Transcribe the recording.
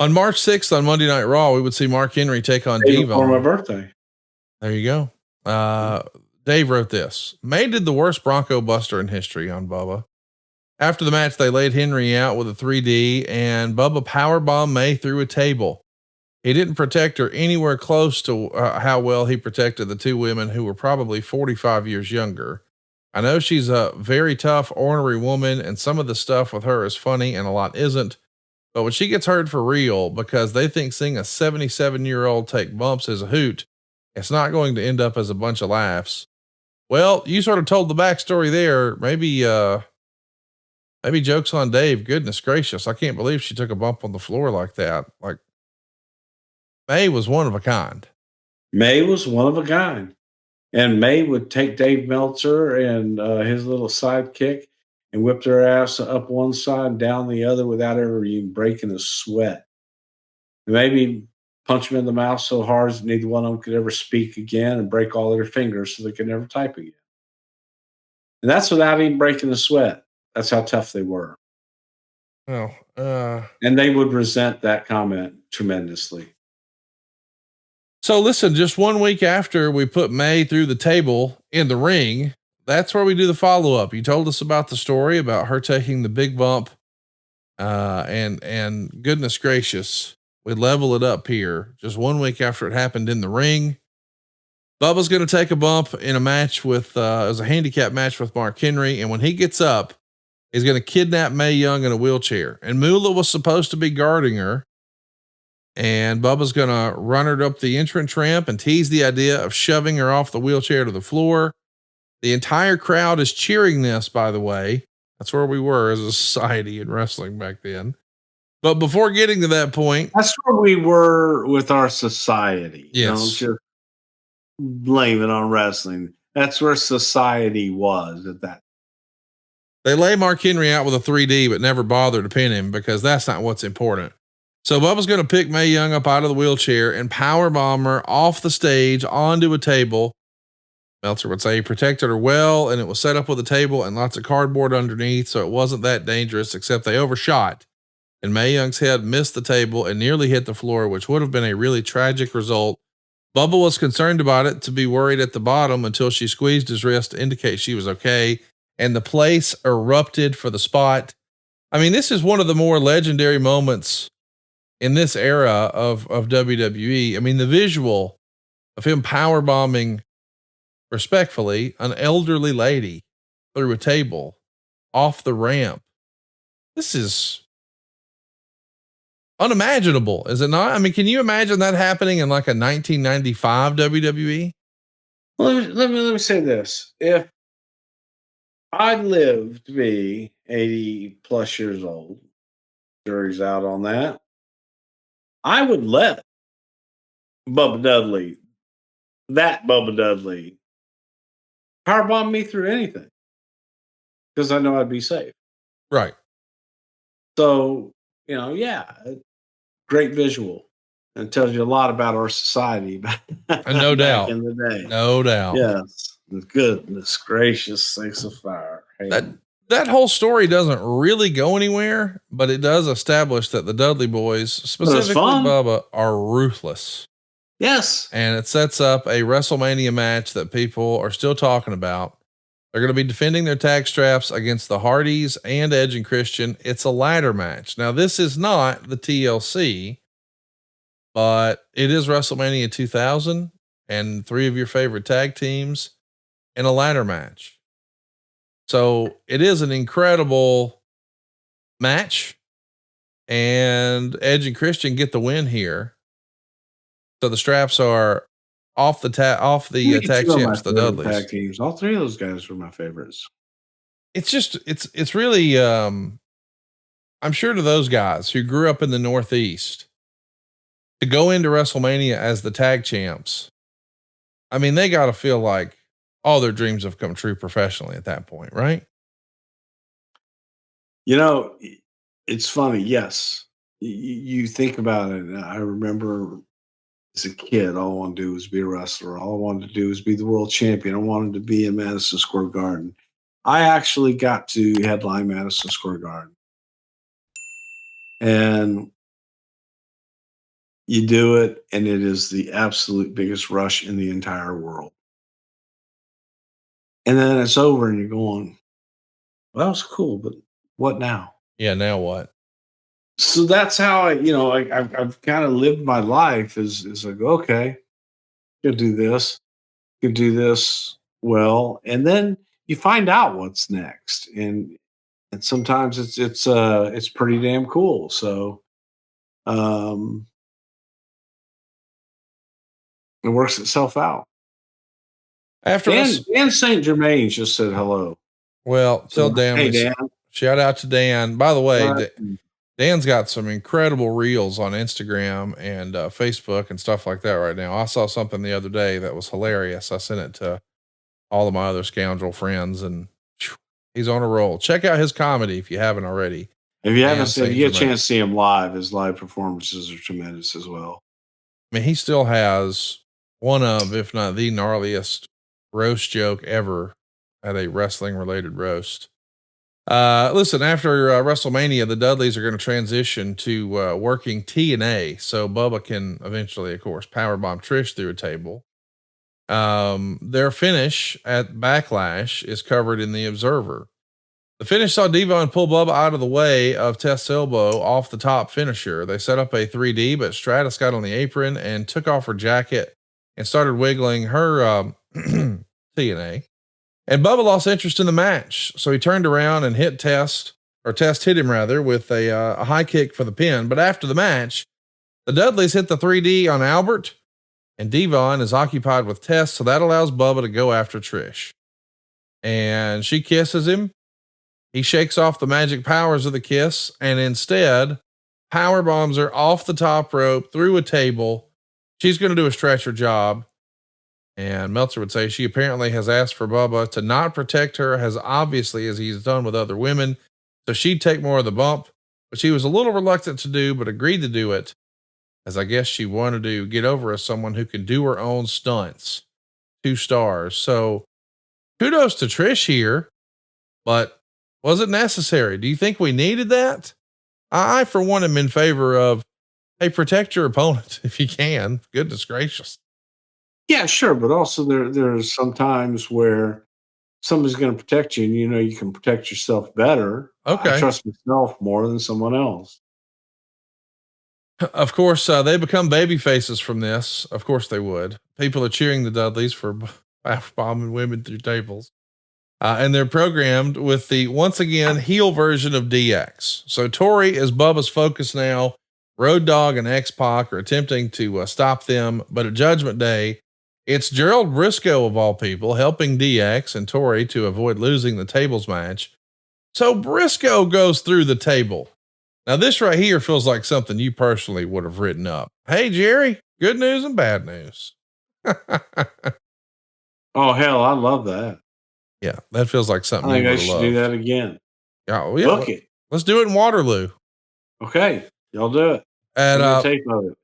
On March 6th on Monday Night Raw, we would see Mark Henry take on Diva. For my birthday. There you go. Dave wrote this. Mae did the worst Bronco Buster in history on Bubba. After the match, they laid Henry out with a 3D and Bubba powerbombed Mae through a table. He didn't protect her anywhere close to how well he protected the two women who were probably 45 years younger. I know she's a very tough, ornery woman, and some of the stuff with her is funny and a lot isn't. But when she gets hurt for real, because they think seeing a 77-year-old take bumps is a hoot, it's not going to end up as a bunch of laughs. Well, you sort of told the backstory there. Maybe joke's on Dave. Goodness gracious. I can't believe she took a bump on the floor like that. Like, Mae was one of a kind. Mae was one of a kind. And Mae would take Dave Meltzer and his little sidekick and whip their ass up one side and down the other without ever even breaking a sweat. And maybe punch them in the mouth so hard that neither one of them could ever speak again and break all their fingers so they could never type again. And that's without even breaking a sweat. That's how tough they were. Oh, and they would resent that comment tremendously. So listen, just 1 week after we put Mae through the table in the ring, that's where we do the follow-up. You told us about the story about her taking the big bump. And goodness gracious, we level it up here. Just 1 week after it happened in the ring, Bubba's going to take a bump in a match with, it was a handicap match with Mark Henry. And when he gets up, he's going to kidnap Mae Young in a wheelchair, and Moolah was supposed to be guarding her. And Bubba's going to run her up the entrance ramp and tease the idea of shoving her off the wheelchair to the floor. The entire crowd is cheering this, by the way. That's where we were as a society in wrestling back then. But before getting to that point, that's where we were with our society. Yes. Don't just blame it on wrestling. That's where society was at that. They lay Mark Henry out with a 3D, but never bother to pin him because that's not what's important. So Bubba's going to pick Mae Young up out of the wheelchair and powerbomb her off the stage onto a table. Meltzer would say he protected her well, and it was set up with a table and lots of cardboard underneath, so it wasn't that dangerous, except they overshot. And Mae Young's head missed the table and nearly hit the floor, which would have been a really tragic result. Bubba was concerned about it, to be worried at the bottom until she squeezed his wrist to indicate she was okay, and the place erupted for the spot. I mean, this is one of the more legendary moments in this era of WWE. I mean, the visual of him powerbombing respectfully an elderly lady through a table off the ramp. This is unimaginable, is it not? I mean, can you imagine that happening in like a 1995 WWE? Well, let me say this. If I live to be 80 plus years old, jury's out on that, I would let Bubba Dudley powerbomb me through anything because I know I'd be safe. Right. So, yeah, great visual, and tells you a lot about our society. No doubt. In the day. No doubt. Yes. Goodness gracious sakes of fire. Hey. That whole story doesn't really go anywhere, but it does establish that the Dudley Boyz, specifically Bubba, are ruthless. Yes. And it sets up a WrestleMania match that people are still talking about. They're going to be defending their tag straps against the Hardys and Edge and Christian. It's a ladder match. Now, this is not the TLC, but it is WrestleMania 2000 and three of your favorite tag teams in a ladder match. So it is an incredible match, and Edge and Christian get the win here. So the straps are off the tag champs, the Dudleys. Tag teams. All three of those guys were my favorites. It's just, it's really, I'm sure to those guys who grew up in the Northeast to go into WrestleMania as the tag champs. I mean, they got to feel like all their dreams have come true professionally at that point, right? It's funny. Yes. You think about it. I remember as a kid, all I wanted to do was be a wrestler. All I wanted to do was be the world champion. I wanted to be in Madison Square Garden. I actually got to headline Madison Square Garden. And You do it, and it is the absolute biggest rush in the entire world. And then it's over, and you're going, well, that was cool, but what now? Yeah. Now what? So that's how I've kind of lived my life is like, okay, could do this, could do this well. And then you find out what's next. And sometimes it's pretty damn cool. So um it works itself out. After us, Dan St. Germain just said hello. well, tell So Dan, hey Dan. shout out to Dan. By the way, What? Dan's got some incredible reels on Instagram and Facebook and stuff like that right now. I saw something the other day that was hilarious. I sent it to all of my other scoundrel friends, and phew, he's on a roll. Check out his comedy if you haven't already. If you Dan haven't seen, St. if you get a Germain. chance to see him live, his live performances are tremendous as well. I mean, he still has one of, if not the gnarliest roast joke ever at a wrestling related roast. Listen, after WrestleMania, the Dudleys are going to transition to working TNA, so Bubba can eventually, of course, powerbomb Trish through a table. Their finish at Backlash is covered in the Observer. The finish saw Devon pull Bubba out of the way of Test's elbow off the top finisher. They set up a 3D, but Stratus got on the apron and took off her jacket and started wiggling her TNA. And Bubba lost interest in the match, so he turned around and hit Test hit him rather, with a high kick for the pin. But after the match, the Dudleys hit the 3D on Albert, and Devon is occupied with Test, so that allows Bubba to go after Trish. And she kisses him. He shakes off the magic powers of the kiss, and instead power bombs her off the top rope through a table. She's going to do a stretcher job. And Meltzer would say she apparently has asked for Bubba to not protect her as obviously as he's done with other women, so she'd take more of the bump, but she was a little reluctant to do, but agreed to do it, as I guess she wanted to get over as someone who can do her own stunts. 2 stars. So kudos to Trish here, but was it necessary? Do you think we needed that? I for one, am in favor of, hey, protect your opponent if you can. Goodness gracious. Yeah, sure, but also there's some times where somebody's going to protect you, and you can protect yourself better. Okay. I trust myself more than someone else. Of course, they become baby faces from this. Of course they would. People are cheering the Dudleys for bombing women through tables. And they're programmed with the, once again, heel version of DX. So Tori is Bubba's focus now. Road Dogg and X-Pac are attempting to stop them. But at Judgment Day, it's Gerald Briscoe of all people helping DX and Tori to avoid losing the tables match. So Briscoe goes through the table. Now this right here feels like something you personally would have written up. Hey, Jerry, good news and bad news. Oh, hell, I love that. Yeah, that feels like something I think you I would have should loved. do that again. Oh, yeah. Book it. Let's do it in Waterloo. Okay, y'all do it. At Tape of it.